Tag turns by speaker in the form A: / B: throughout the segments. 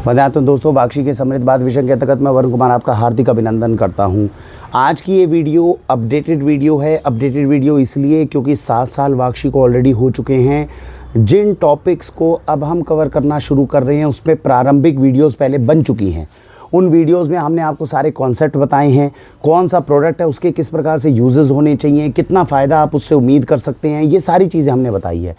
A: वदात दोस्तों, वाक्षी के समृद्ध बात विषय के अंतर्गत मैं वरुण कुमार आपका हार्दिक अभिनंदन करता हूं। आज की ये वीडियो अपडेटेड वीडियो है। अपडेटेड वीडियो इसलिए क्योंकि 7 साल वाक्षी को ऑलरेडी हो चुके हैं। जिन टॉपिक्स को अब हम कवर करना शुरू कर रहे हैं उस पर प्रारंभिक वीडियोस पहले बन चुकी हैं। उन वीडियोस में हमने आपको सारे कॉन्सेप्ट बताए हैं, कौन सा प्रोडक्ट है, उसके किस प्रकार से यूजेस होने चाहिए, कितना फ़ायदा आप उससे उम्मीद कर सकते हैं, ये सारी चीज़ें हमने बताई है।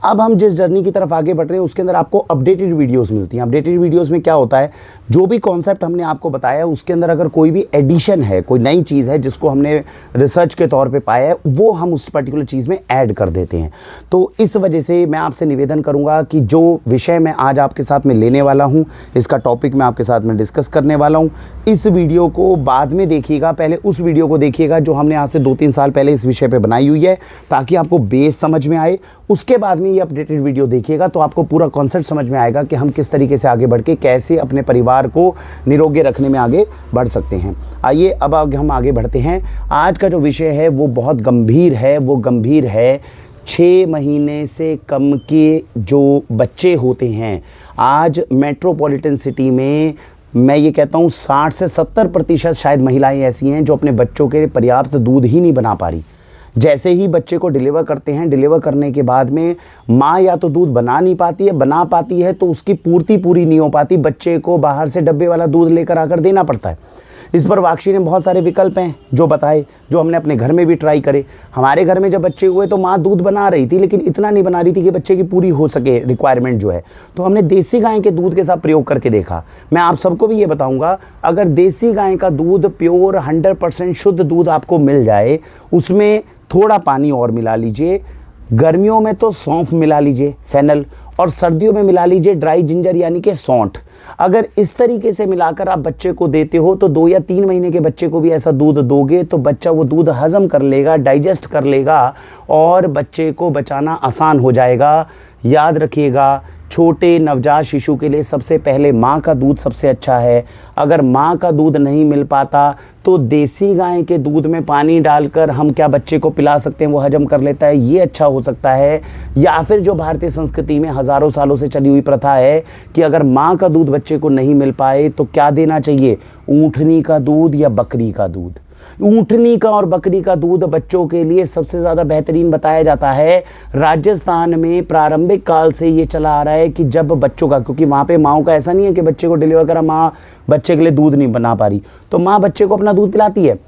A: अब हम जिस जर्नी की तरफ आगे बढ़ रहे हैं उसके अंदर आपको अपडेटेड वीडियोस मिलती हैं। अपडेटेड वीडियोस में क्या होता है, जो भी कॉन्सेप्ट हमने आपको बताया है उसके अंदर अगर कोई भी एडिशन है, कोई नई चीज़ है जिसको हमने रिसर्च के तौर पे पाया है, वो हम उस पर्टिकुलर चीज़ में ऐड कर देते हैं। तो इस वजह से मैं आपसे निवेदन करूँगा कि जो विषय मैं आज आपके साथ में लेने वाला हूँ, इसका टॉपिक मैं आपके साथ में डिस्कस करने वाला हूँ। इस वीडियो को बाद में देखिएगा, पहले उस वीडियो को देखिएगा जो हमने आज से 2-3 साल पहले इस विषय पर बनाई हुई है, ताकि आपको बेस समझ में आए। उसके बाद में ये अपडेटेड वीडियो देखिएगा तो आपको पूरा कॉन्सेप्ट समझ में आएगा कि हम किस तरीके से आगे बढ़ के कैसे अपने परिवार को निरोगी रखने में आगे बढ़ सकते हैं। आइए अब हम आगे बढ़ते हैं। आज का जो विषय है वो बहुत गंभीर है। वो गंभीर है 6 महीने से कम के जो बच्चे होते हैं। आज मेट्रोपॉलिटन सिटी में मैं ये कहता हूँ 60 से 70% शायद महिलाएं ऐसी हैं जो अपने बच्चों के पर्याप्त दूध ही नहीं बना पा रही। जैसे ही बच्चे को डिलीवर करते हैं, डिलीवर करने के बाद में माँ या तो दूध बना नहीं पाती है, बना पाती है तो उसकी पूर्ति पूरी नहीं हो पाती, बच्चे को बाहर से डब्बे वाला दूध लेकर आकर देना पड़ता है। इस पर वाक्षी ने बहुत सारे विकल्प हैं जो बताए, जो हमने अपने घर में भी ट्राई करे। हमारे घर में जब बच्चे हुए तो माँ दूध बना रही थी, लेकिन इतना नहीं बना रही थी कि बच्चे की पूरी हो सके रिक्वायरमेंट जो है। तो हमने देसी गाय के दूध के साथ प्रयोग करके देखा। मैं आप सबको भी ये बताऊंगा, अगर देसी गाय का दूध प्योर 100% शुद्ध दूध आपको मिल जाए, उसमें थोड़ा पानी और मिला लीजिए। गर्मियों में तो सौंफ मिला लीजिए, फेनल, और सर्दियों में मिला लीजिए ड्राई जिंजर यानी कि सौंठ। अगर इस तरीके से मिलाकर आप बच्चे को देते हो तो 2 या 3 महीने के बच्चे को भी ऐसा दूध दोगे तो बच्चा वो दूध हजम कर लेगा, डाइजेस्ट कर लेगा और बच्चे को बचाना आसान हो जाएगा। याद रखिएगा, छोटे नवजात शिशु के लिए सबसे पहले माँ का दूध सबसे अच्छा है। अगर माँ का दूध नहीं मिल पाता तो देसी गाय के दूध में पानी डालकर हम क्या बच्चे को पिला सकते हैं, वो हजम कर लेता है, ये अच्छा हो सकता है। या फिर जो भारतीय संस्कृति में हज़ारों सालों से चली हुई प्रथा है कि अगर माँ का दूध बच्चे को नहीं मिल पाए तो क्या देना चाहिए, ऊँटनी का दूध या बकरी का दूध। ऊँटनी का और बकरी का दूध बच्चों के लिए सबसे ज़्यादा बेहतरीन बताया जाता है। राजस्थान में प्रारंभिक काल से ये चला आ रहा है कि जब बच्चों का, क्योंकि वहाँ पे माँओं का ऐसा नहीं है कि बच्चे को डिलीवर करा, माँ बच्चे के लिए दूध नहीं बना पा रही तो माँ बच्चे को अपना दूध पिलाती है।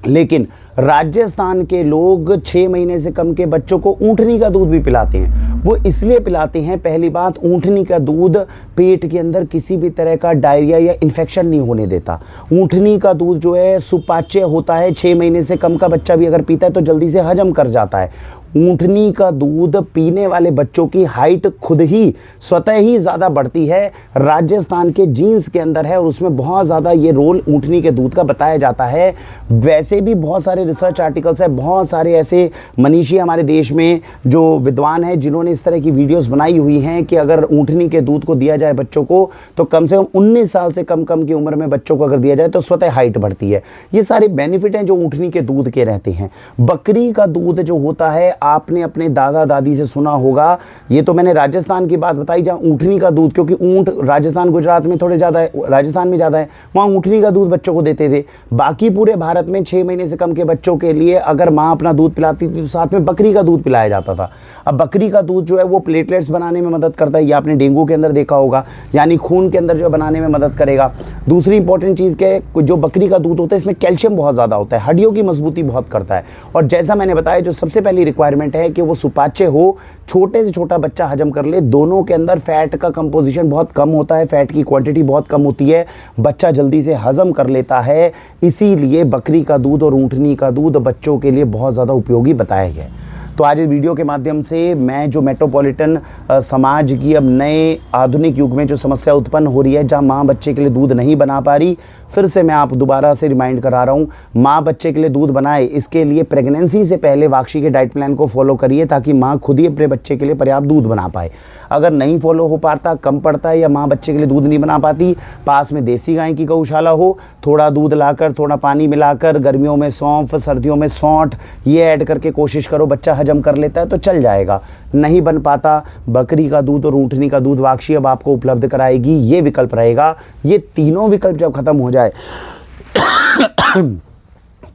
A: लेकिन राजस्थान के लोग 6 महीने से कम के बच्चों को ऊँटनी का दूध भी पिलाते हैं। वो इसलिए पिलाते हैं, पहली बात, ऊँटनी का दूध पेट के अंदर किसी भी तरह का डायरिया या इन्फेक्शन नहीं होने देता। ऊँटनी का दूध जो है सुपाच्य होता है, 6 महीने से कम का बच्चा भी अगर पीता है तो जल्दी से हजम कर जाता है। ऊँटनी का दूध पीने वाले बच्चों की हाइट खुद ही स्वतः ही ज़्यादा बढ़ती है। राजस्थान के जीन्स के अंदर है और उसमें बहुत ज़्यादा ये रोल ऊँटनी के दूध का बताया जाता है। वैसे भी बहुत सारे रिसर्च आर्टिकल्स है, बहुत सारे ऐसे मनीषी हमारे देश में जो विद्वान हैं जिन्होंने इस तरह की वीडियोस बनाई हुई हैं कि अगर ऊँटनी के दूध को दिया जाए बच्चों को तो कम से कम 19 साल से कम की उम्र में बच्चों को अगर दिया जाए तो स्वतः हाइट बढ़ती है। ये सारे बेनिफिट हैं जो ऊँटनी के दूध के रहते हैं। बकरी का दूध जो होता है, आपने अपने दादा दादी से सुना होगा, ये तो मैंने राजस्थान की बात बताई जहाँ ऊँटनी का दूध, क्योंकि ऊँट राजस्थान गुजरात में थोड़े ज़्यादा है, राजस्थान में ज़्यादा है, वहाँ ऊँटनी का दूध बच्चों को देते थे। बाकी पूरे भारत में 6 महीने से कम के बच्चों के लिए अगर माँ अपना दूध पिलाती थी तो साथ में बकरी का दूध पिलाया जाता था। अब बकरी का दूध जो है वो प्लेटलेट्स बनाने में मदद करता है, ये आपने डेंगू के अंदर देखा होगा, यानी खून के अंदर जो बनाने में मदद करेगा। दूसरी इंपॉर्टेंट चीज़ क्या है, जो बकरी का दूध होता है इसमें कैल्शियम बहुत ज़्यादा होता है, हड्डियों की मजबूती बहुत करता है। और जैसा मैंने बताया, जो सबसे पहली रिक्वायरमेंट है कि वो सुपाच्य हो, छोटे से छोटा बच्चा हजम कर ले। दोनों के अंदर फैट का कंपोजिशन बहुत कम होता है, फैट की क्वांटिटी बहुत कम होती है, बच्चा जल्दी से हजम कर लेता है। इसीलिए बकरी का दूध और ऊँटनी का दूध बच्चों के लिए बहुत ज़्यादा उपयोगी बताया गया है। तो आज इस वीडियो के माध्यम से मैं जो मेट्रोपॉलिटन समाज की अब नए आधुनिक युग में जो समस्या उत्पन्न हो रही है, जहां माँ बच्चे के लिए दूध नहीं बना पा रही, फिर से मैं आप दोबारा से रिमाइंड करा रहा हूं, माँ बच्चे के लिए दूध बनाए, इसके लिए प्रेगनेंसी से पहले वाक्षी के डाइट प्लान को फॉलो करिए ताकि माँ खुद ही अपने बच्चे के लिए पर्याप्त दूध बना पाए। अगर नहीं फॉलो हो पाता, कम पड़ता है या माँ बच्चे के लिए दूध नहीं बना पाती, पास में देसी गाय की गौशाला हो, थोड़ा दूध लाकर थोड़ा पानी मिलाकर गर्मियों में सौंफ, सर्दियों में सौंठ, ये ऐड करके कोशिश करो, बच्चा हजम कर लेता है तो चल जाएगा। नहीं बन पाता, बकरी का दूध और ऊँटनी का दूध वाक्षी अब आपको उपलब्ध कराएगी, ये विकल्प रहेगा। ये तीनों विकल्प जब खत्म हो जाए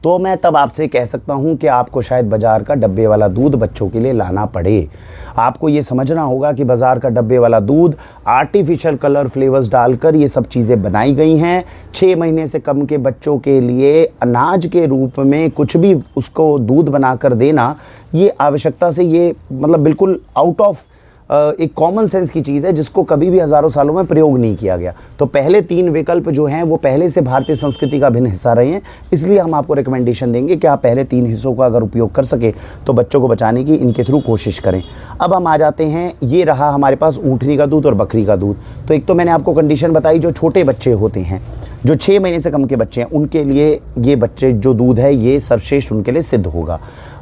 A: तो मैं तब आपसे कह सकता हूं कि आपको शायद बाज़ार का डब्बे वाला दूध बच्चों के लिए लाना पड़े। आपको ये समझना होगा कि बाज़ार का डब्बे वाला दूध आर्टिफिशियल कलर फ्लेवर्स डालकर ये सब चीज़ें बनाई गई हैं। 6 महीने से कम के बच्चों के लिए अनाज के रूप में कुछ भी उसको दूध बनाकर देना, ये आवश्यकता से ये मतलब बिल्कुल आउट ऑफ एक कॉमन सेंस की चीज़ है जिसको कभी भी हज़ारों सालों में प्रयोग नहीं किया गया। तो पहले 3 विकल्प जो हैं वो पहले से भारतीय संस्कृति का भिन्न हिस्सा रहे हैं, इसलिए हम आपको रिकमेंडेशन देंगे कि आप पहले 3 हिस्सों का अगर उपयोग कर सके तो बच्चों को बचाने की इनके थ्रू कोशिश करें। अब हम आ जाते हैं, ये रहा हमारे पास ऊँटनी का दूध और बकरी का दूध। तो एक तो मैंने आपको कंडीशन बताई, जो छोटे बच्चे होते हैं, जो 6 महीने से कम के बच्चे हैं, उनके लिए ये बच्चे जो दूध है ये सर्वश्रेष्ठ उनके लिए सिद्ध होगा।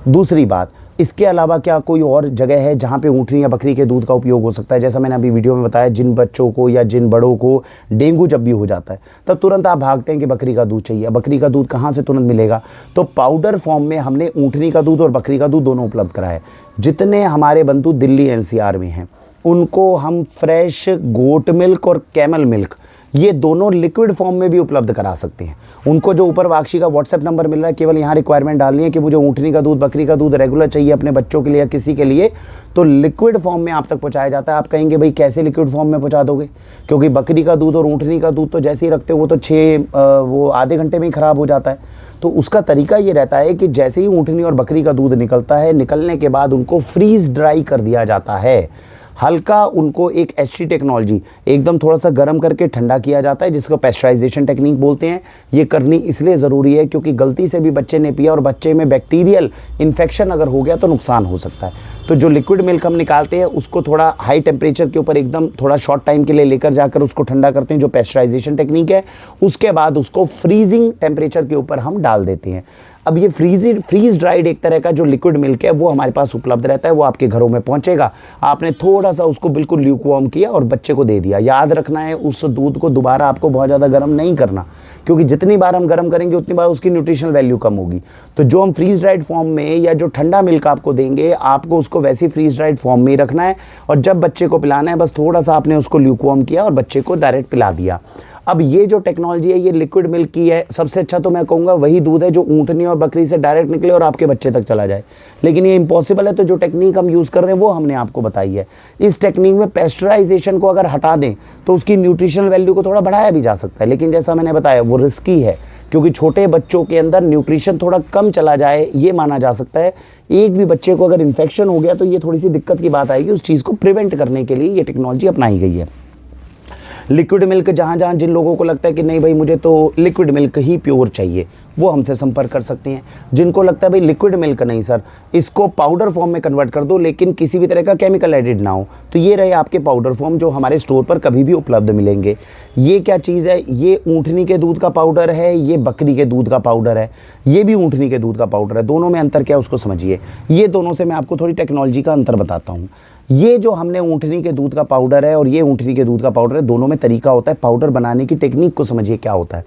A: दूसरी बात, इसके अलावा क्या कोई और जगह है जहाँ पे ऊँटनी या बकरी के दूध का उपयोग हो सकता है? जैसा मैंने अभी वीडियो में बताया, जिन बच्चों को या जिन बड़ों को डेंगू जब भी हो जाता है तब तुरंत आप भागते हैं कि बकरी का दूध चाहिए। बकरी का दूध कहाँ से तुरंत मिलेगा? तो पाउडर फॉर्म में हमने ऊँटनी का दूध और बकरी का दूध दोनों उपलब्ध कराया है। जितने हमारे बंधु दिल्ली एनसीआर में हैं उनको हम फ्रेश गोट मिल्क और कैमल मिल्क ये दोनों लिक्विड फॉर्म में भी उपलब्ध करा सकते हैं। उनको जो ऊपर वाक्षी का व्हाट्सएप नंबर मिल रहा है, केवल यहाँ रिक्वायरमेंट डालनी है कि मुझे ऊँटनी का दूध, बकरी का दूध रेगुलर चाहिए अपने बच्चों के लिए या किसी के लिए, तो लिक्विड फॉर्म में आप तक पहुँचाया जाता है। आप कहेंगे भाई कैसे लिक्विड फॉर्म में पहुँचा दोगे? क्योंकि बकरी का दूध और ऊँटनी का दूध तो जैसे ही रखते हो वो तो वो आधे घंटे में ही ख़राब हो जाता है। तो उसका तरीका ये रहता है कि जैसे ही ऊँटनी और बकरी का दूध निकलता है, निकलने के बाद उनको फ्रीज ड्राई कर दिया जाता है। हल्का उनको एक एचटी टेक्नोलॉजी एकदम थोड़ा सा गर्म करके ठंडा किया जाता है, जिसको पेस्चराइजेशन टेक्निक बोलते हैं। ये करनी इसलिए ज़रूरी है क्योंकि गलती से भी बच्चे ने पिया और बच्चे में बैक्टीरियल इन्फेक्शन अगर हो गया तो नुकसान हो सकता है। तो जो लिक्विड मिल्क हम निकालते हैं उसको थोड़ा हाई टेम्परेचर के ऊपर एकदम थोड़ा शॉर्ट टाइम के लिए लेकर जाकर उसको ठंडा करते हैं, जो पेस्चराइजेशन टेक्निक है। उसके बाद उसको फ्रीजिंग टेम्परेचर के ऊपर हम डाल देते हैं। अब ये फ्रीज ड्राइड एक तरह का जो लिक्विड मिल्क है वो हमारे पास उपलब्ध रहता है, वो आपके घरों में पहुंचेगा। आपने थोड़ा सा उसको बिल्कुल ल्यूकवार्म किया और बच्चे को दे दिया। याद रखना है उस दूध को दोबारा आपको बहुत ज़्यादा गर्म नहीं करना, क्योंकि जितनी बार हम गर्म करेंगे उतनी बार उसकी न्यूट्रिशनल वैल्यू कम होगी। तो जो हम फ्रीज ड्राइड फॉर्म में या जो ठंडा मिल्क आपको देंगे, आपको उसको वैसे फ्रीज ड्राइड फॉर्म में ही रखना है और जब बच्चे को पिलाना है बस थोड़ा सा आपने उसको ल्यूकवार्म किया और बच्चे को डायरेक्ट पिला दिया। अब ये जो टेक्नोलॉजी है ये लिक्विड मिल्क की है। सबसे अच्छा तो मैं कहूँगा वही दूध है जो ऊँटनी और बकरी से डायरेक्ट निकले और आपके बच्चे तक चला जाए, लेकिन ये इम्पॉसिबल है। तो जो टेक्निक हम यूज़ कर रहे हैं वो हमने आपको बताई है। इस टेक्निक में पेस्चराइजेशन को अगर हटा दें तो उसकी न्यूट्रिशनल वैल्यू को थोड़ा बढ़ाया भी जा सकता है, लेकिन जैसा मैंने बताया वो रिस्की है क्योंकि छोटे बच्चों के अंदर न्यूट्रिशन थोड़ा कम चला जाए ये माना जा सकता है। एक भी बच्चे को अगर इन्फेक्शन हो गया तो ये थोड़ी सी दिक्कत की बात आएगी। उस चीज़ को प्रिवेंट करने के लिए ये टेक्नोलॉजी अपनाई गई है। लिक्विड मिल्क जहाँ जहाँ जिन लोगों को लगता है कि नहीं भाई मुझे तो लिक्विड मिल्क ही प्योर चाहिए, वो हमसे संपर्क कर सकते हैं। जिनको लगता है भाई लिक्विड मिल्क नहीं सर, इसको पाउडर फॉर्म में कन्वर्ट कर दो लेकिन किसी भी तरह का केमिकल एडिड ना हो, तो ये रहे आपके पाउडर फॉर्म जो हमारे स्टोर पर कभी भी उपलब्ध मिलेंगे। ये क्या चीज़ है? ये ऊँटनी के दूध का पाउडर है, ये बकरी के दूध का पाउडर है, ये भी ऊँटनी के दूध का पाउडर है। दोनों में अंतर क्या है उसको समझिए। ये दोनों से मैं आपको थोड़ी टेक्नोलॉजी का अंतर बताता हूँ। ये जो हमने ऊँटनी के दूध का पाउडर है और ये ऊँटनी के दूध का पाउडर है, दोनों में तरीका होता है। पाउडर बनाने की टेक्निक को समझिए क्या होता है।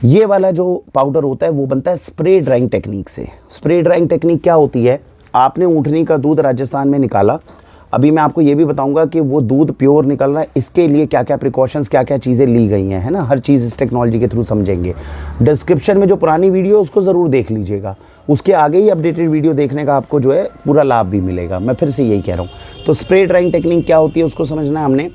A: ये वाला जो पाउडर होता है वो बनता है स्प्रे ड्राइंग टेक्निक से। स्प्रे ड्राइंग टेक्निक क्या होती है? आपने ऊँटनी का दूध राजस्थान में निकाला, अभी मैं आपको ये भी बताऊंगा कि वो दूध प्योर निकल रहा है, इसके लिए क्या क्या प्रिकॉशंस, क्या क्या चीज़ें ली गई हैं, है ना। हर चीज़ इस टेक्नोलॉजी के थ्रू समझेंगे। डिस्क्रिप्शन में जो पुरानी वीडियो है उसको ज़रूर देख लीजिएगा, उसके आगे ही अपडेटेड वीडियो देखने का आपको जो है पूरा लाभ भी मिलेगा। मैं फिर से यही कह रहा हूँ। तो स्प्रे ड्राइंग टेक्निक क्या होती है उसको समझना है हमने।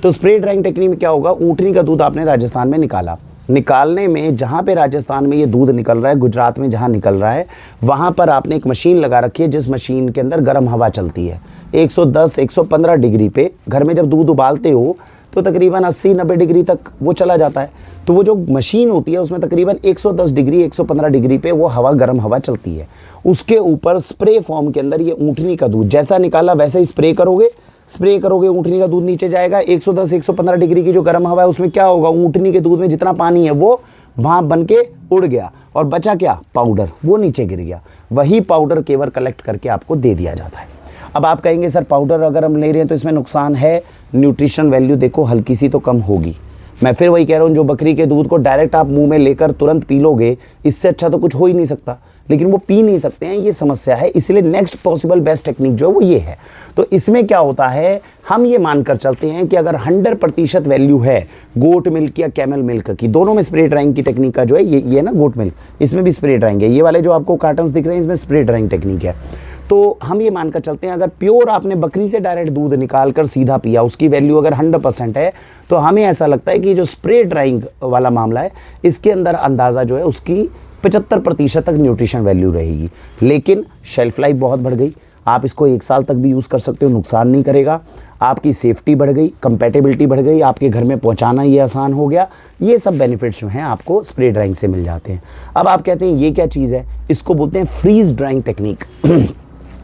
A: तो स्प्रे ड्राइंग टेक्निक में क्या होगा? ऊँटनी का दूध आपने राजस्थान में निकाला, निकालने में जहाँ पे राजस्थान में ये दूध निकल रहा है, गुजरात में जहाँ निकल रहा है, वहाँ पर आपने एक मशीन लगा रखी है जिस मशीन के अंदर गर्म हवा चलती है 110-115 डिग्री पे। घर में जब दूध उबालते हो तो तकरीबन 80-90 डिग्री तक वो चला जाता है। तो वो जो मशीन होती है उसमें तकरीबन 110 डिग्री 115 डिग्री पे वो हवा गर्म हवा चलती है। उसके ऊपर स्प्रे फॉर्म के अंदर ये ऊँटनी का दूध जैसा निकाला वैसे ही स्प्रे करोगे, ऊँटनी का दूध नीचे जाएगा। 110-115 डिग्री की जो गर्म हवा है उसमें क्या होगा? ऊँटनी के दूध में जितना पानी है वो भाप बन के उड़ गया और बचा क्या? पाउडर, वो नीचे गिर गया। वही पाउडर केवल कलेक्ट करके आपको दे दिया जाता है। अब आप कहेंगे सर पाउडर अगर हम ले रहे हैं तो इसमें नुकसान है, न्यूट्रिशन वैल्यू देखो हल्की सी तो कम होगी। मैं फिर वही कह रहा हूँ, जो बकरी के दूध को डायरेक्ट आप मुंह में लेकर तुरंत पी लोगे, इससे अच्छा तो कुछ हो ही नहीं सकता, लेकिन वो पी नहीं सकते हैं, ये समस्या है। इसलिए नेक्स्ट पॉसिबल बेस्ट टेक्निक जो है वो ये है। तो इसमें क्या होता है, हम ये मानकर चलते हैं कि अगर 100% वैल्यू है गोट मिल्क या कैमल मिल्क की, दोनों में स्प्रे ड्राइंग की टेक्निक का जो है ये ना गोट मिल्क, इसमें भी स्प्रे ड्राइंग है। ये वाले जो आपको कार्टन्स दिख रहे हैं इसमें स्प्रे ड्राइंग टेक्निक है। तो हम ये मानकर चलते हैं अगर प्योर आपने बकरी से डायरेक्ट दूध निकाल कर सीधा पिया, उसकी वैल्यू अगर 100% है, तो हमें ऐसा लगता है कि जो स्प्रे ड्राइंग वाला मामला है इसके अंदर अंदाज़ा जो है उसकी 75% तक न्यूट्रिशन वैल्यू रहेगी। लेकिन शेल्फ लाइफ बहुत बढ़ गई, आप इसको 1 साल तक भी यूज़ कर सकते हो, नुकसान नहीं करेगा। आपकी सेफ्टी बढ़ गई, कंपैटिबिलिटी बढ़ गई, आपके घर में पहुंचाना ये आसान हो गया। ये सब बेनिफिट्स जो हैं आपको स्प्रे ड्राइंग से मिल जाते हैं। अब आप कहते हैं ये क्या चीज़ है, इसको बोलते हैं फ्रीज ड्राइंग टेक्निक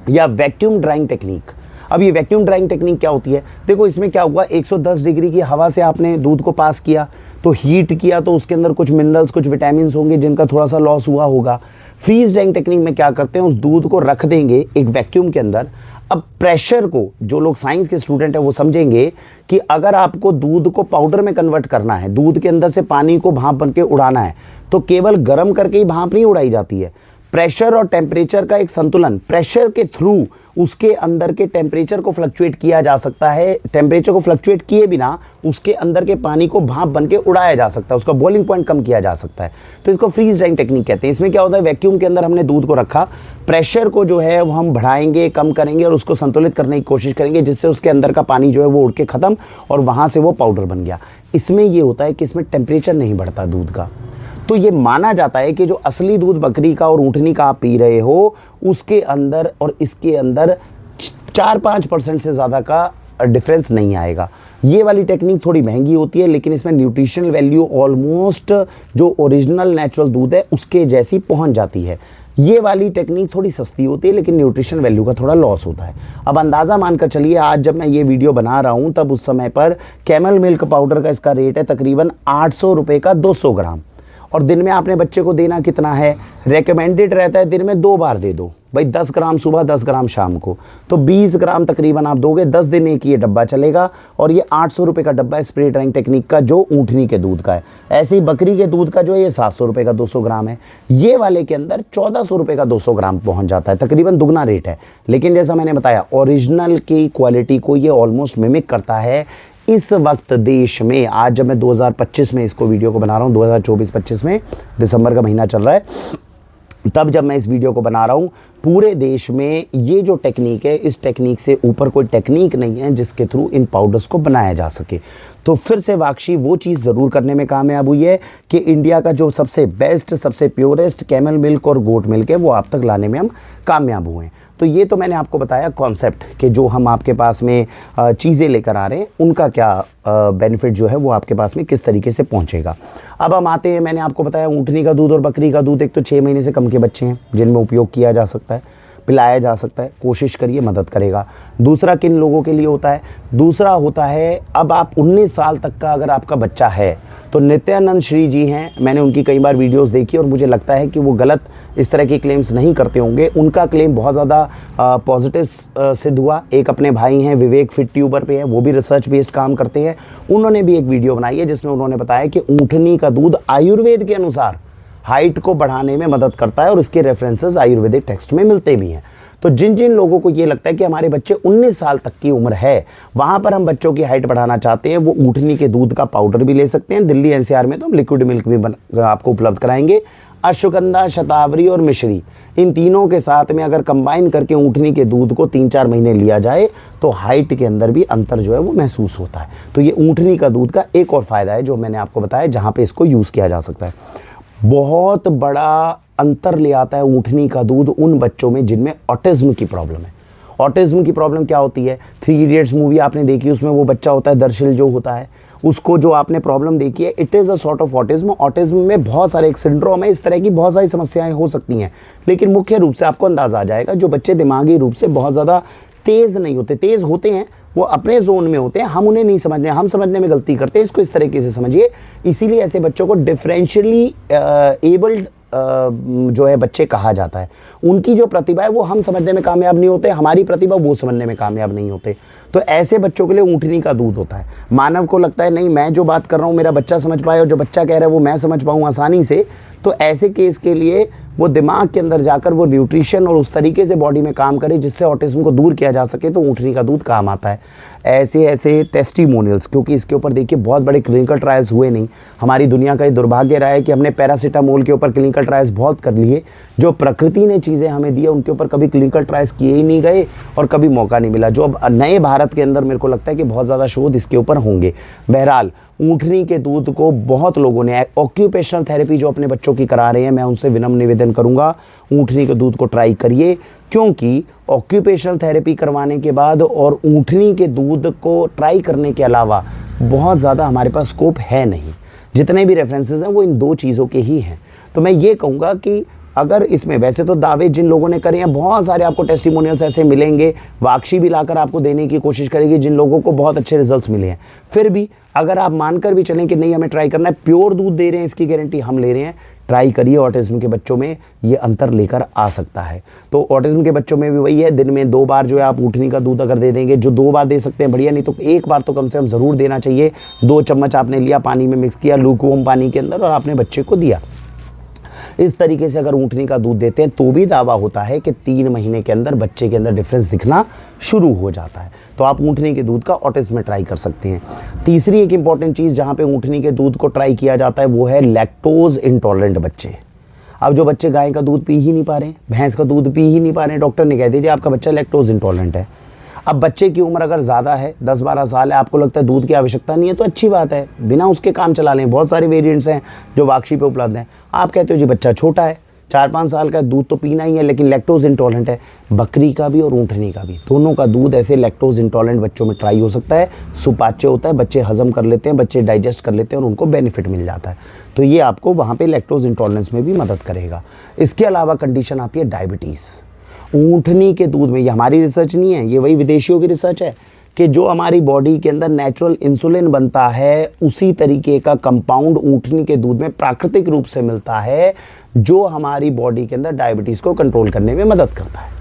A: या वैक्यूम ड्राइंग टेक्निक। अब ये वैक्यूम ड्राइंग टेक्निक क्या होती है, देखो इसमें क्या हुआ, 110 डिग्री की हवा से आपने दूध को पास किया, तो हीट किया, तो उसके अंदर कुछ मिनरल्स कुछ विटामिन होंगे जिनका थोड़ा सा लॉस हुआ होगा। फ्रीज ड्राइंग टेक्निक में क्या करते हैं, उस दूध को रख देंगे एक वैक्यूम के अंदर। अब प्रेशर को, जो लोग साइंस के स्टूडेंट हैं वो समझेंगे कि अगर आपको दूध को पाउडर में कन्वर्ट करना है, दूध के अंदर से पानी को भाप बन के उड़ाना है, तो केवल गर्म करके ही भाप नहीं उड़ाई जाती है। प्रेशर और टेम्परेचर का एक संतुलन, प्रेशर के थ्रू उसके अंदर के टेम्परेचर को फ्लक्चुएट किया जा सकता है। टेम्परेचर को फ्लक्चुएट किए बिना उसके अंदर के पानी को भाप बन के उड़ाया जा सकता है, उसका बॉइलिंग पॉइंट कम किया जा सकता है। तो इसको फ्रीज ड्राइंग टेक्निक कहते हैं। इसमें क्या होता है, वैक्यूम के अंदर हमने दूध को रखा, प्रेशर को जो है वो हम बढ़ाएंगे, कम करेंगे और उसको संतुलित करने की कोशिश करेंगे, जिससे उसके अंदर का पानी जो है वो उड़ के ख़त्म और वहाँ से वो पाउडर बन गया। इसमें ये होता है कि इसमें टेम्परेचर नहीं बढ़ता दूध का। तो ये माना जाता है कि जो असली दूध बकरी का और ऊँटनी का आप पी रहे हो, उसके अंदर और इसके अंदर 4-5% से ज़्यादा का डिफरेंस नहीं आएगा। ये वाली टेक्निक थोड़ी महंगी होती है, लेकिन इसमें न्यूट्रिशनल वैल्यू ऑलमोस्ट जो ओरिजिनल नेचुरल दूध है उसके जैसी पहुंच जाती है। ये वाली टेक्निक थोड़ी सस्ती होती है, लेकिन न्यूट्रिशन वैल्यू का थोड़ा लॉस होता है। अब अंदाज़ा मानकर चलिए, आज जब मैं ये वीडियो बना रहा हूँ तब उस समय पर कैमल मिल्क पाउडर का इसका रेट है तकरीबन 800 रुपये का 200 ग्राम। और दिन में आपने बच्चे को देना कितना है, रेकमेंडेड रहता है दिन में 2 बार दे दो भाई, 10 ग्राम सुबह 10 ग्राम शाम को, तो 20 ग्राम तकरीबन आप दोगे। 10 दिन एक ये डब्बा चलेगा और ये 800 रुपये का डब्बा है स्प्रे ड्राइंग टेक्निक का, जो ऊँटनी के दूध का है। ऐसे ही बकरी के दूध का जो है ये 700 रुपये का 200 ग्राम है। ये वाले के अंदर 1400 रुपये का 200 ग्राम पहुँच जाता है, तकरीबन दुगना रेट है। लेकिन जैसा मैंने बताया, ओरिजिनल की क्वालिटी को ये ऑलमोस्ट मिमिक करता है। इस वक्त देश में, आज जब मैं 2025 में इसको वीडियो को बना रहा हूँ, 2024-25 में दिसंबर का महीना चल रहा है, तब जब मैं इस वीडियो को बना रहा हूँ, पूरे देश में ये जो टेक्निक है, इस टेक्निक से ऊपर कोई टेक्निक नहीं है जिसके थ्रू इन पाउडर्स को बनाया जा सके। तो फिर से वाक्षी वो चीज़ ज़रूर करने में कामयाब हुई है कि इंडिया का जो सबसे बेस्ट, सबसे प्योरेस्ट कैमल मिल्क और गोट मिल्क है, वो आप तक लाने में हम कामयाब हुए हैं। तो ये तो मैंने आपको बताया कॉन्सेप्ट कि जो हम आपके पास में चीज़ें लेकर आ रहे हैं, उनका क्या बेनिफिट जो है वो आपके पास में किस तरीके से पहुंचेगा। अब हम आते हैं, मैंने आपको बताया ऊँटनी का दूध और बकरी का दूध, एक तो 6 महीने से कम के बच्चे हैं जिनमें उपयोग किया जा सकता है, पिलाया जा सकता है, कोशिश करिए, मदद करेगा। दूसरा किन लोगों के लिए होता है, दूसरा होता है अब आप 19 साल तक का अगर आपका बच्चा है, तो नित्यानंद श्री जी हैं, मैंने उनकी कई बार वीडियोस देखी और मुझे लगता है कि वो गलत इस तरह के क्लेम्स नहीं करते होंगे। उनका क्लेम बहुत ज़्यादा पॉजिटिव सिद्ध हुआ। एक अपने भाई हैं विवेक फिट ट्यूबर पे है, वो भी रिसर्च बेस्ड काम करते हैं। उन्होंने भी एक वीडियो बनाई है जिसमें उन्होंने बताया कि ऊँटनी का दूध आयुर्वेद के अनुसार हाइट को बढ़ाने में मदद करता है और इसके रेफरेंसेस आयुर्वेदिक टेक्स्ट में मिलते भी हैं। तो जिन जिन लोगों को ये लगता है कि हमारे बच्चे 19 साल तक की उम्र है, वहाँ पर हम बच्चों की हाइट बढ़ाना चाहते हैं, वो ऊँटनी के दूध का पाउडर भी ले सकते हैं। दिल्ली एनसीआर में तो हम लिक्विड मिल्क भी आपको उपलब्ध कराएंगे। अश्वगंधा, शतावरी और मिश्री, इन तीनों के साथ में अगर कंबाइन करके ऊँटनी के दूध को 3-4 महीने लिया जाए तो हाइट के अंदर भी अंतर जो है वो महसूस होता है। तो ये ऊँटनी का दूध का एक और फ़ायदा है जो मैंने आपको बताया, जहाँ पर इसको यूज़ किया जा सकता है। बहुत बड़ा अंतर ले आता है ऊँटनी का दूध उन बच्चों में जिनमें ऑटिज्म की प्रॉब्लम है। ऑटिज्म की प्रॉब्लम क्या होती है, 3 इडियट्स मूवी आपने देखी, उसमें वो बच्चा होता है दर्शिल जो होता है, उसको जो आपने प्रॉब्लम देखी है, it is a sort of autism. Autism में बहुत सारे एक सिंड्रोम है, इस तरह की बहुत सारी समस्याएं हो सकती हैं, लेकिन मुख्य रूप से आपको अंदाज़ा आ जाएगा जो बच्चे दिमागी रूप से बहुत ज़्यादा तेज़ नहीं होते, तेज़ होते हैं, वो अपने जोन में होते हैं, हम उन्हें नहीं समझने, हम समझने में गलती करते हैं, इसको इस तरीके से समझिए। इसीलिए ऐसे बच्चों को डिफरेंशियली एबल्ड जो है बच्चे कहा जाता है, उनकी जो प्रतिभा है वो हम समझने में कामयाब नहीं होते, हमारी प्रतिभा वो समझने में कामयाब नहीं होते। तो ऐसे बच्चों के लिए ऊँटनी का दूध होता है। मानव को लगता है नहीं मैं जो बात कर रहा हूँ मेरा बच्चा समझ पाए और जो बच्चा कह रहा है वो मैं समझ पाऊँ आसानी से, तो ऐसे केस के लिए वो दिमाग के अंदर जाकर वो न्यूट्रिशन और उस तरीके से बॉडी में काम करे जिससे ऑटिज्म को दूर किया जा सके, तो ऊँटनी का दूध काम आता है। ऐसे ऐसे टेस्टिमोनियल्स, क्योंकि इसके ऊपर देखिए बहुत बड़े क्लिनिकल ट्रायल्स हुए नहीं, हमारी दुनिया का ये दुर्भाग्य रहा है कि हमने पैरासीटामोल के ऊपर क्लिनिकल ट्रायल्स बहुत कर लिए, जो प्रकृति ने चीज़ें हमें दी उनके ऊपर कभी क्लिनिकल ट्रायल्स किए ही नहीं गए और कभी मौका नहीं मिला। जो अब नए भारत के अंदर मेरे को लगता है कि बहुत ज़्यादा शोध इसके ऊपर होंगे। बहरहाल ऊँटनी के दूध को बहुत लोगों ने ऑक्यूपेशनल थेरेपी जो अपने बच्चों की करा रहे हैं, मैं उनसे विनम्र निवेदन करूंगा ऊँटनी के दूध को ट्राई करिए, क्योंकि ऑक्यूपेशनल थेरेपी करवाने के बाद और ऊँटनी के दूध को ट्राई करने के अलावा बहुत ज़्यादा हमारे पास स्कोप है नहीं। जितने भी रेफरेंसेस हैं वो इन दो चीज़ों के ही हैं। तो मैं ये कहूँगा कि अगर इसमें वैसे तो दावे जिन लोगों ने करे हैं, बहुत सारे आपको टेस्टिमोनियल्स ऐसे मिलेंगे, वाक्षी भी लाकर आपको देने की कोशिश करेगी जिन लोगों को बहुत अच्छे रिजल्ट्स मिले हैं। फिर भी अगर आप मानकर भी चलें कि नहीं हमें ट्राई करना है, प्योर दूध दे रहे हैं इसकी गारंटी हम ले रहे हैं, ट्राई करिए। ऑटिज्म के बच्चों में ये अंतर लेकर आ सकता है। तो ऑटिज्म के बच्चों में भी वही है, दिन में 2 बार जो है आप ऊँटनी का दूध अगर दे देंगे, जो 2 बार दे सकते हैं बढ़िया, नहीं तो 1 बार तो कम से कम ज़रूर देना चाहिए। 2 चम्मच आपने लिया, पानी में मिक्स किया, लूकवार्म पानी के अंदर, और आपने बच्चे को दिया। इस तरीके से अगर ऊँटनी का दूध देते हैं तो भी दावा होता है कि 3 महीने के अंदर बच्चे के अंदर डिफरेंस दिखना शुरू हो जाता है। तो आप ऊँटनी के दूध का ऑटिज्म में ट्राई कर सकते हैं। तीसरी एक इंपॉर्टेंट चीज़ जहाँ पे ऊँटनी के दूध को ट्राई किया जाता है वो है लैक्टोज इंटॉलरेंट बच्चे। अब जो बच्चे गाय का दूध पी ही नहीं पा रहे, भैंस का दूध पी ही नहीं पा रहे, डॉक्टर ने कह दीजिए आपका बच्चा लैक्टोज इंटॉलरेंट है। अब बच्चे की उम्र अगर ज़्यादा है, 10-12 साल है, आपको लगता है दूध की आवश्यकता नहीं है, तो अच्छी बात है, बिना उसके काम चला लें। बहुत सारे वेरिएंट्स हैं जो वाक्षी पे उपलब्ध हैं। आप कहते हो जी बच्चा छोटा है, 4-5 साल का, दूध तो पीना ही है, लेकिन लैक्टोज इंटॉलरेंट है। बकरी का भी और ऊँटनी का भी, दोनों का दूध ऐसे लैक्टोज इंटॉलरेंट बच्चों में ट्राई हो सकता है। सुपाच्य होता है, बच्चे हजम कर लेते हैं, बच्चे डाइजेस्ट कर लेते हैं और उनको बेनिफिट मिल जाता है। तो ये आपको वहाँ पे लैक्टोज इंटॉलरेंस में भी मदद करेगा। इसके अलावा कंडीशन आती है डायबिटीज़। ऊँटनी के दूध में, ये हमारी रिसर्च नहीं है, ये वही विदेशियों की रिसर्च है, कि जो हमारी बॉडी के अंदर नेचुरल इंसुलिन बनता है उसी तरीके का कंपाउंड ऊँटनी के दूध में प्राकृतिक रूप से मिलता है, जो हमारी बॉडी के अंदर डायबिटीज़ को कंट्रोल करने में मदद करता है।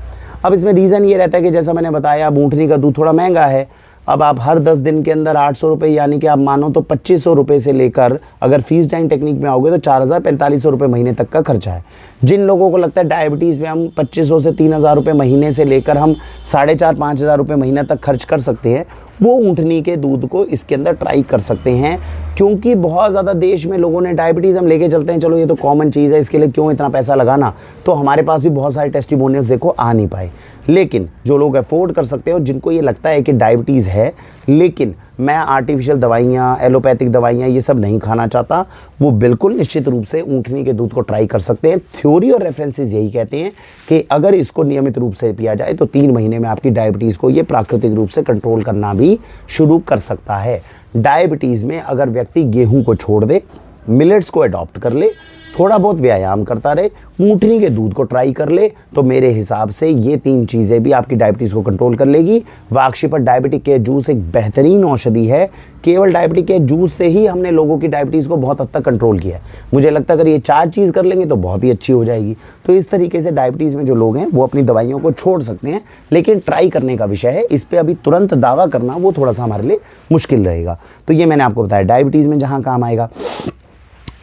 A: अब इसमें रीज़न ये रहता है कि जैसा मैंने बताया, अब ऊँटनी का दूध थोड़ा महंगा है। अब आप हर 10 दिन के अंदर 800 रुपये, यानी कि आप मानो तो 2500 रुपये से लेकर अगर फीस डाइंग टेक्निक में आओगे तो 4000-4500 रुपये महीने तक का खर्चा है। जिन लोगों को लगता है डायबिटीज़ में हम 2500 से 3000 रुपये महीने से लेकर हम 4500-5000 रुपये महीने तक खर्च कर सकते हैं, वो ऊँटनी के दूध को इसके अंदर ट्राई कर सकते हैं। क्योंकि बहुत ज़्यादा देश में लोगों ने डायबिटीज़ हम लेके चलते हैं, चलो ये तो कॉमन चीज़ है, इसके लिए क्यों इतना पैसा लगाना। तो हमारे पास भी बहुत सारे टेस्टिमोनियल्स देखो आ नहीं पाए। लेकिन जो लोग अफोर्ड कर सकते हैं और जिनको ये लगता है कि डायबिटीज़ है लेकिन मैं आर्टिफिशियल दवाइयाँ, एलोपैथिक दवाइयाँ ये सब नहीं खाना चाहता, वो बिल्कुल निश्चित रूप से ऊँटनी के दूध को ट्राई कर सकते हैं। थ्योरी और रेफरेंसेस यही कहते हैं कि अगर इसको नियमित रूप से पिया जाए तो 3 महीने में आपकी डायबिटीज़ को ये प्राकृतिक रूप से कंट्रोल करना भी शुरू कर सकता है। डायबिटीज़ में अगर व्यक्ति गेहूँ को छोड़ दे, मिलेट्स को अडॉप्ट कर ले, थोड़ा बहुत व्यायाम करता रहे, ऊँटनी के दूध को ट्राई कर ले, तो मेरे हिसाब से ये 3 चीज़ें भी आपकी डायबिटीज़ को कंट्रोल कर लेगी। वाक्षी पर डायबिटिक केयर जूस एक बेहतरीन औषधि है। केवल डायबिटिक केयर जूस से ही हमने लोगों की डायबिटीज़ को बहुत हद तक कंट्रोल किया है। मुझे लगता है अगर ये 4 चीज़ कर लेंगे तो बहुत ही अच्छी हो जाएगी। तो इस तरीके से डायबिटीज़ में जो लोग हैं वो अपनी दवाइयों को छोड़ सकते हैं, लेकिन ट्राई करने का विषय है। इस पर अभी तुरंत दावा करना वो थोड़ा सा हमारे लिए मुश्किल रहेगा। तो ये मैंने आपको बताया डायबिटीज़ में जहाँ काम आएगा।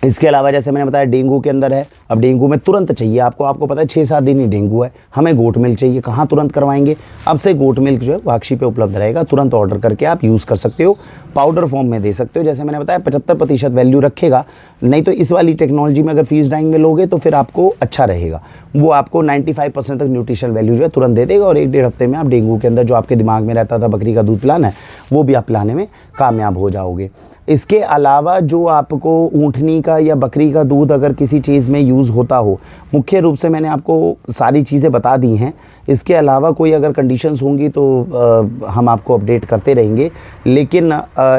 A: इसके अलावा जैसे मैंने बताया डेंगू के अंदर है। अब डेंगू में तुरंत चाहिए आपको पता है 6-7 दिन ही डेंगू है, हमें गोट मिल्क चाहिए। कहाँ तुरंत करवाएंगे? अब से गोट मिल्क जो है वाक्षी पे उपलब्ध रहेगा, तुरंत ऑर्डर करके आप यूज़ कर सकते हो। पाउडर फॉर्म में दे सकते हो, जैसे मैंने बताया 75% वैल्यू रखेगा। नहीं तो इस वाली टेक्नोलॉजी में अगर फीस डाइंग में लोगे तो फिर आपको अच्छा रहेगा, वो आपको 95% तक न्यूट्रिशन वैल्यू जो है तुरंत दे देगा। और 1-1.5 हफ्ते में आप डेंगू के अंदर जो आपके दिमाग में रहता था बकरी का दूध पिलाना है, वो भी आप पिलाने में कामयाब हो जाओगे। इसके अलावा जो आपको ऊँटनी का या बकरी का दूध अगर किसी चीज़ में यूज़ होता हो, मुख्य रूप से मैंने आपको सारी चीज़ें बता दी हैं। इसके अलावा कोई अगर कंडीशंस होंगी तो हम आपको अपडेट करते रहेंगे। लेकिन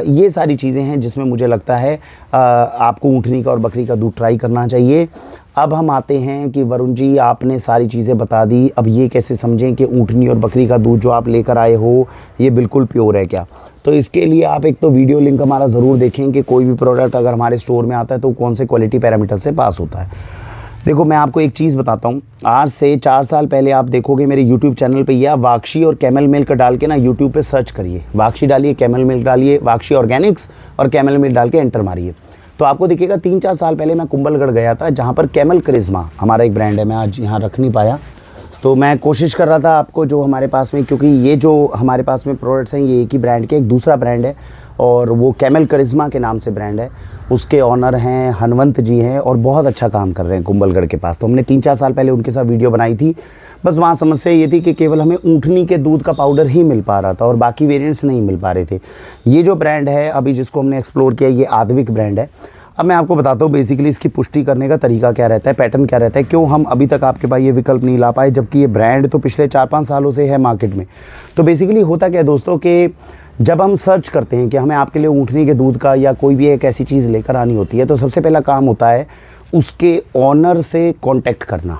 A: ये सारी चीज़ें हैं जिसमें मुझे लगता है आपको ऊँटनी का और बकरी का दूध ट्राई करना चाहिए। अब हम आते हैं कि वरुण जी आपने सारी चीज़ें बता दी, अब ये कैसे समझें कि ऊँटनी और बकरी का दूध जो आप लेकर आए हो ये बिल्कुल प्योर है क्या? तो इसके लिए आप एक तो वीडियो लिंक हमारा ज़रूर देखें कि कोई भी प्रोडक्ट अगर हमारे स्टोर में आता है तो कौन से क्वालिटी पैरामीटर से पास होता है। देखो मैं आपको एक चीज़ बताता हूँ, आज से 4 साल पहले आप देखोगे मेरे यूट्यूब चैनल पे, या वाक्षी और कैमल मिल्क डाल के ना यूट्यूब पे सर्च करिए, वाक्षी डालिए, कैमल मिल्क डालिए, वाक्षी ऑर्गेनिक्स और कैमल मिल्क डाल के एंटर मारिए, तो आपको दिखेगा 3-4 साल पहले मैं कुंभलगढ़ गया था, जहाँ पर कैमल करिश्मा हमारा एक ब्रांड है, मैं आज यहाँ रख नहीं पाया, तो मैं कोशिश कर रहा था आपको जो हमारे पास में, क्योंकि ये जो हमारे पास में प्रोडक्ट्स हैं ये एक ही ब्रांड के, एक दूसरा ब्रांड है और वो कैमल करिश्मा के नाम से ब्रांड है, उसके ऑनर हैं हनवंत जी हैं और बहुत अच्छा काम कर रहे हैं कुंभलगढ़ के पास। तो हमने 3-4 साल पहले उनके साथ वीडियो बनाई थी। बस वहाँ समस्या ये थी कि केवल हमें ऊँटनी के दूध का पाउडर ही मिल पा रहा था और बाकी वेरिएंट्स नहीं मिल पा रहे थे। ये जो ब्रांड है अभी जिसको हमने एक्सप्लोर किया, ये आद्विक ब्रांड है। अब मैं आपको बताता हूँ बेसिकली इसकी पुष्टि करने का तरीका क्या रहता है, पैटर्न क्या रहता है, क्यों हम अभी तक आपके पास ये विकल्प नहीं ला पाए, जबकि ये ब्रांड तो पिछले 4-5 सालों से है मार्केट में। तो बेसिकली होता क्या है दोस्तों कि जब हम सर्च करते हैं कि हमें आपके लिए ऊँटनी के दूध का या कोई भी एक ऐसी चीज़ लेकर आनी होती है, तो सबसे पहला काम होता है उसके ऑनर से कॉन्टैक्ट करना।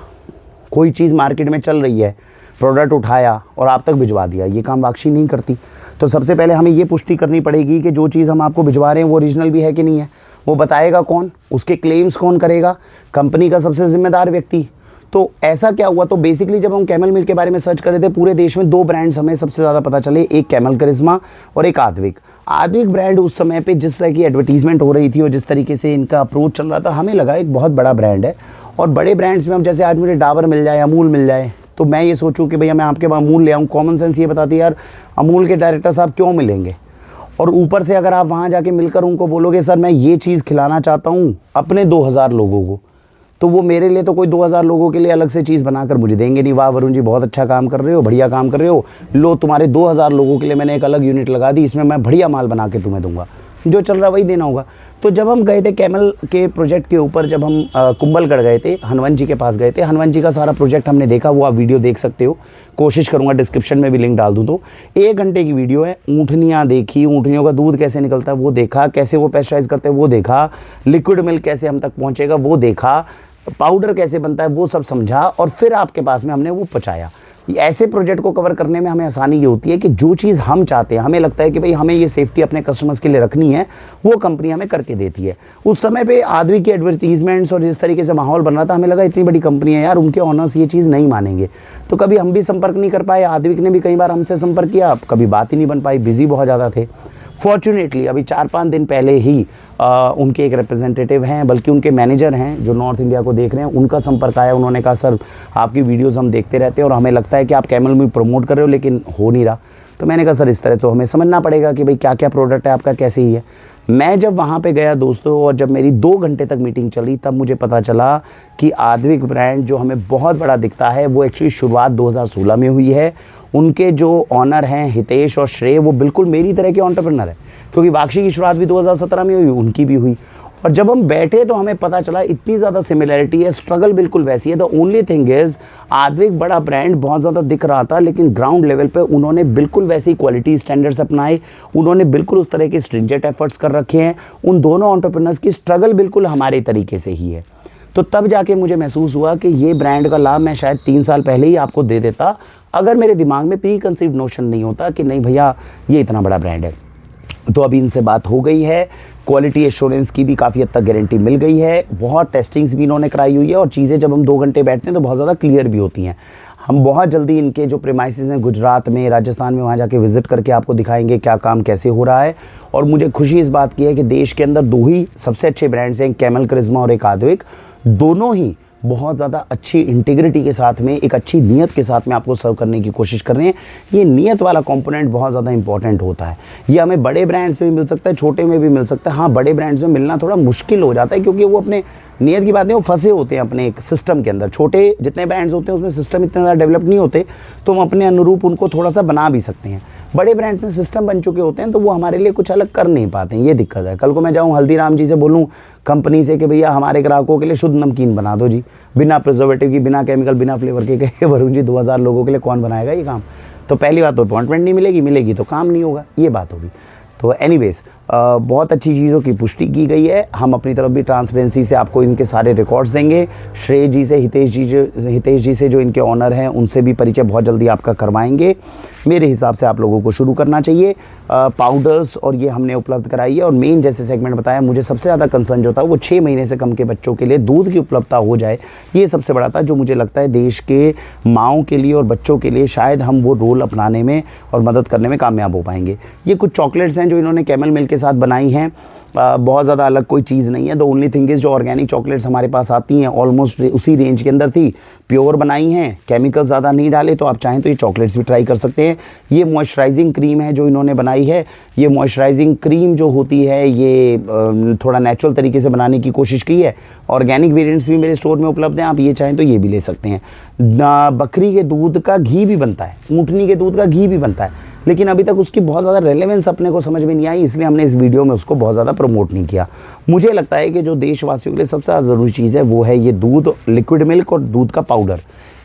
A: कोई चीज़ मार्केट में चल रही है, प्रोडक्ट उठाया और आप तक भिजवा दिया, ये काम वाक्षी नहीं करती। तो सबसे पहले हमें ये पुष्टि करनी पड़ेगी कि जो चीज़ हम आपको भिजवा रहे हैं वो ओरिजिनल भी है कि नहीं है। वो बताएगा कौन, उसके क्लेम्स कौन करेगा, कंपनी का सबसे जिम्मेदार व्यक्ति। तो ऐसा क्या हुआ, तो बेसिकली जब हम कैमल मिल्क के बारे में सर्च कर रहे थे, पूरे देश में 2 ब्रांड्स हमें सबसे ज़्यादा पता चले, एक कैमल करिश्मा और एक आद्विक। आद्विक ब्रांड उस समय पे जिस तरह की एडवर्टीजमेंट हो रही थी और जिस तरीके से इनका अप्रोच चल रहा था, हमें लगा एक बहुत बड़ा ब्रांड है। और बड़े ब्रांड्स में हम जैसे आज मुझे डाबर मिल जाए, अमूल मिल जाए, तो मैं ये सोचूं कि भैया मैं आपके पास अमूल ले आऊँ, कॉमन सेंस ये बताती है यार अमूल के डायरेक्टर साहब क्यों मिलेंगे। और ऊपर से अगर आप वहाँ जाके मिलकर उनको बोलोगे सर मैं ये चीज़ खिलाना चाहता हूँ अपने 2000 लोगों को, तो वो मेरे लिए तो कोई 2000 लोगों के लिए अलग से चीज़ बनाकर मुझे देंगे नहीं। वाह वरुण जी बहुत अच्छा काम कर रहे हो, बढ़िया काम कर रहे हो, लो तुम्हारे 2000 लोगों के लिए मैंने एक अलग यूनिट लगा दी, इसमें मैं बढ़िया माल बना के तुम्हें दूंगा, जो चल रहा वही देना होगा। तो जब हम गए थे कैमल के प्रोजेक्ट के ऊपर, जब हम कुंभलगढ़ गए थे, हनवंत जी के पास गए थे, हनवंत जी का सारा प्रोजेक्ट हमने देखा, वो आप वीडियो देख सकते हो, कोशिश करूंगा डिस्क्रिप्शन में भी लिंक डाल दूं। तो 1 घंटे की वीडियो है, ऊँटनियाँ देखी, ऊँटनियों का दूध कैसे निकलता है वो देखा, कैसे वो पेस्चराइज करते हैं वो देखा, लिक्विड मिल्क कैसे हम तक पहुँचेगा वो देखा, पाउडर कैसे बनता है वो सब समझा, और फिर आपके पास में हमने वो पहुँचाया। ऐसे प्रोजेक्ट को कवर करने में हमें आसानी ये होती है कि जो चीज़ हम चाहते हैं, हमें लगता है कि भाई हमें ये सेफ्टी अपने कस्टमर्स के लिए रखनी है, वो कंपनी हमें करके देती है। उस समय पे आद्विक की एडवर्टीजमेंट्स और जिस तरीके से माहौल बन रहा था, हमें लगा इतनी बड़ी कंपनी है यार, उनके ऑनर्स ये चीज़ नहीं मानेंगे। तो कभी हम भी संपर्क नहीं कर पाए, आद्विक ने भी कई बार हमसे संपर्क किया, कभी बात ही नहीं बन पाई, बिजी बहुत ज़्यादा थे। फॉर्चुनेटली अभी 4-5 दिन पहले ही उनके एक रिप्रेजेंटेटिव हैं, बल्कि उनके मैनेजर हैं जो नॉर्थ इंडिया को देख रहे हैं, उनका संपर्क आया। उन्होंने कहा सर आपकी वीडियोस हम देखते रहते हैं और हमें लगता है कि आप कैमल मिल्क प्रमोट कर रहे हो लेकिन हो नहीं रहा। तो मैंने कहा सर इस तरह तो हमें समझना पड़ेगा कि भाई क्या क्या प्रोडक्ट है आपका, कैसे ही है। मैं जब वहाँ पे गया दोस्तों, और जब मेरी 2 घंटे तक मीटिंग चली, तब मुझे पता चला कि आद्विक ब्रांड जो हमें बहुत बड़ा दिखता है, वो एक्चुअली शुरुआत 2016 में हुई है। उनके जो ऑनर हैं हितेश और श्रेय, वो बिल्कुल मेरी तरह के एंटरप्रेन्योर है, क्योंकि वाक्षी की शुरुआत भी 2017 में हुई, उनकी भी हुई। और जब हम बैठे तो हमें पता चला इतनी ज़्यादा सिमिलैरिटी है, स्ट्रगल बिल्कुल वैसी है। The only thing is Advik बड़ा ब्रांड बहुत ज़्यादा दिख रहा था, लेकिन ग्राउंड लेवल पे उन्होंने बिल्कुल वैसी क्वालिटी स्टैंडर्ड्स अपनाए, उन्होंने बिल्कुल उस तरह के स्ट्रिंजेंट एफर्ट्स कर रखे हैं। उन दोनों एंटरप्रेन्योर्स की स्ट्रगल बिल्कुल हमारे तरीके से ही है। तो तब जाके मुझे महसूस हुआ कि ये ब्रांड का लाभ मैं शायद 3 साल पहले ही आपको दे देता, अगर मेरे दिमाग में प्री कंसीव्ड नोशन नहीं होता कि नहीं भैया ये इतना बड़ा ब्रांड है। तो अभी इनसे बात हो गई है, क्वालिटी एश्योरेंस की भी काफ़ी हद तक गारंटी मिल गई है, बहुत टेस्टिंग्स भी इन्होंने कराई हुई है, और चीज़ें जब हम 2 घंटे बैठते हैं तो बहुत ज़्यादा क्लियर भी होती हैं। हम बहुत जल्दी इनके जो प्रेमाइसेस हैं गुजरात में, राजस्थान में, वहाँ जाके विजिट करके आपको दिखाएंगे क्या काम कैसे हो रहा है। और मुझे खुशी इस बात की है कि देश के अंदर 2 ही सबसे अच्छे ब्रांड्स हैं, कैमल करिश्मा और एक आद्विक, दोनों ही बहुत ज़्यादा अच्छी इंटीग्रिटी के साथ में, एक अच्छी नीयत के साथ में आपको सर्व करने की कोशिश कर रहे हैं। ये नीयत वाला कंपोनेंट बहुत ज़्यादा इंपॉर्टेंट होता है। ये हमें बड़े ब्रांड्स में भी मिल सकता है, छोटे में भी मिल सकता है। हाँ, बड़े ब्रांड्स में मिलना थोड़ा मुश्किल हो जाता है, क्योंकि वो अपने नीयत की बात नहीं, वो फंसे होते हैं अपने एक सिस्टम के अंदर। छोटे जितने ब्रांड्स होते हैं उसमें सिस्टम इतने ज़्यादा डेवलप नहीं होते, तो हम अपने अनुरूप उनको थोड़ा सा बना भी सकते हैं। बड़े ब्रांड्स में सिस्टम बन चुके होते हैं, तो वो हमारे लिए कुछ अलग कर नहीं पाते हैं, ये दिक्कत है। कल को मैं जाऊँ हल्दीराम जी से बोलूँ कंपनी से कि भैया हमारे ग्राहकों के लिए शुद्ध नमकीन बना दो जी, बिना प्रिजर्वेटिव की, बिना केमिकल, बिना फ्लेवर के, कहे वरुण जी 2000 लोगों के लिए कौन बनाएगा ये काम। तो पहली बात तो अपॉइंटमेंट नहीं मिलेगी, मिलेगी तो काम नहीं होगा, ये बात होगी। तो एनीवेज बहुत अच्छी चीज़ों की पुष्टि की गई है। हम अपनी तरफ भी ट्रांसपेरेंसी से आपको इनके सारे रिकॉर्ड्स देंगे। श्रेय जी से, हितेश जी से जो इनके ऑनर हैं, उनसे भी परिचय बहुत जल्दी आपका करवाएंगे। मेरे हिसाब से आप लोगों को शुरू करना चाहिए। पाउडर्स और ये हमने उपलब्ध कराई है। और मेन जैसे सेगमेंट बताया, मुझे सबसे ज़्यादा कंसर्न जो था वो 6 महीने से कम के बच्चों के लिए दूध की उपलब्धता हो जाए, ये सबसे बड़ा था, जो मुझे लगता है देश के माँओं के लिए और बच्चों के लिए शायद हम वो रोल अपनाने में और मदद करने में कामयाब हो पाएंगे। ये कुछ चॉकलेट्स हैं जो इन्होंने कैमल मिल्क के साथ बनाई हैं। बहुत ज़्यादा अलग कोई चीज़ नहीं है। द ओनली थिंग इज़ जो ऑर्गेनिक चॉकलेट्स हमारे पास आती हैं ऑलमोस्ट उसी रेंज के अंदर थी, प्योर बनाई हैं, केमिकल ज़्यादा नहीं डाले। तो आप चाहें तो ये चॉकलेट्स भी ट्राई कर सकते हैं। ये मॉइस्चराइजिंग क्रीम है जो इन्होंने बनाई है। ये मॉइस्चराइजिंग क्रीम जो होती है ये थोड़ा नेचुरल तरीके से बनाने की कोशिश की है। ऑर्गेनिक वेरिएंट्स भी मेरे स्टोर में उपलब्ध हैं, आप ये चाहें तो ये भी ले सकते हैं। बकरी के दूध का घी भी बनता है, ऊँटनी के दूध का घी भी बनता है, लेकिन अभी तक उसकी बहुत ज़्यादा रेलेवेंस अपने को समझ में नहीं आई, इसलिए हमने इस वीडियो में उसको बहुत ज़्यादा प्रमोट नहीं किया। मुझे लगता है कि जो देशवासियों के लिए सबसे ज़्यादा ज़रूरी चीज़ है वो है ये दूध, लिक्विड मिल्क और दूध का पाउडर।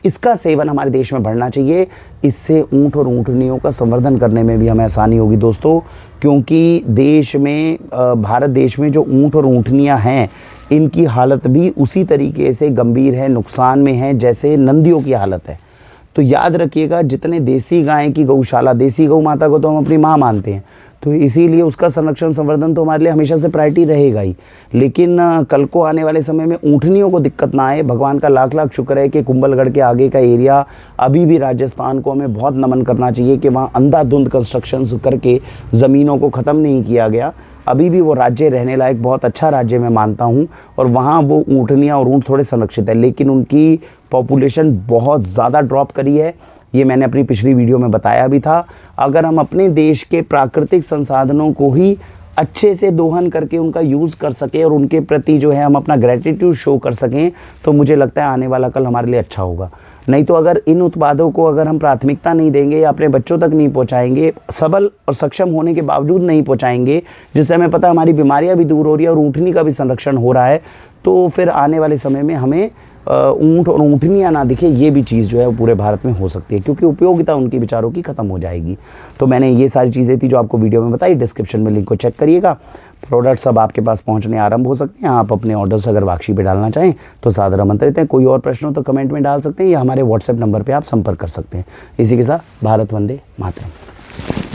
A: इसका सेवन हमारे देश में बढ़ना चाहिए। इससे ऊँट और ऊँटनियों का संवर्धन करने में भी हमें आसानी होगी दोस्तों, क्योंकि देश में, भारत देश में जो ऊँट और ऊँटनियाँ हैं, इनकी हालत भी उसी तरीके से गंभीर है, नुकसान में है जैसे नंदियों की हालत है। तो याद रखिएगा, जितने देसी गाय की गौशाला, देसी गौ माता को तो हम अपनी माँ मानते हैं, तो इसीलिए उसका संरक्षण संवर्धन तो हमारे लिए हमेशा से प्रायोरिटी रहेगा ही। लेकिन कल को आने वाले समय में ऊँटनियों को दिक्कत ना आए, भगवान का लाख लाख शुक्र है कि कुंभलगढ़ के आगे का एरिया, अभी भी राजस्थान को हमें बहुत नमन करना चाहिए कि वहाँ अंधाधुंध कंस्ट्रक्शन करके ज़मीनों को ख़त्म नहीं किया गया। अभी भी वो राज्य रहने लायक बहुत अच्छा राज्य मैं मानता हूँ, और वहाँ वो ऊँटनियाँ और ऊँट थोड़े संरक्षित है, लेकिन उनकी पॉपुलेशन बहुत ज़्यादा ड्रॉप करी है। ये मैंने अपनी पिछली वीडियो में बताया भी था। अगर हम अपने देश के प्राकृतिक संसाधनों को ही अच्छे से दोहन करके उनका यूज़ कर सकें और उनके प्रति जो है हम अपना ग्रेटिट्यूड शो कर सकें, तो मुझे लगता है आने वाला कल हमारे लिए अच्छा होगा। नहीं तो अगर इन उत्पादों को अगर हम प्राथमिकता नहीं देंगे या अपने बच्चों तक नहीं पहुंचाएंगे, सबल और सक्षम होने के बावजूद नहीं पहुंचाएंगे, जिससे हमें पता है हमारी बीमारियां भी दूर हो रही है और ऊँटनी का भी संरक्षण हो रहा है, तो फिर आने वाले समय में हमें ऊँट और ऊँटनियाँ ना दिखे, ये भी चीज़ जो है वो पूरे भारत में हो सकती है, क्योंकि उपयोगिता उनकी विचारों की ख़त्म हो जाएगी। तो मैंने ये सारी चीज़ें थी जो आपको वीडियो में बताई। डिस्क्रिप्शन में लिंक को चेक करिएगा। प्रोडक्ट्स अब आपके पास पहुंचने आरंभ हो सकते हैं। आप अपने ऑर्डर्स अगर वाक्षी पे डालना चाहें तो सादर आमंत्रित हैं। कोई और प्रश्न हो तो कमेंट में डाल सकते हैं या हमारे व्हाट्सएप नंबर पर आप संपर्क कर सकते हैं। इसी के साथ भारत वंदे मातरम।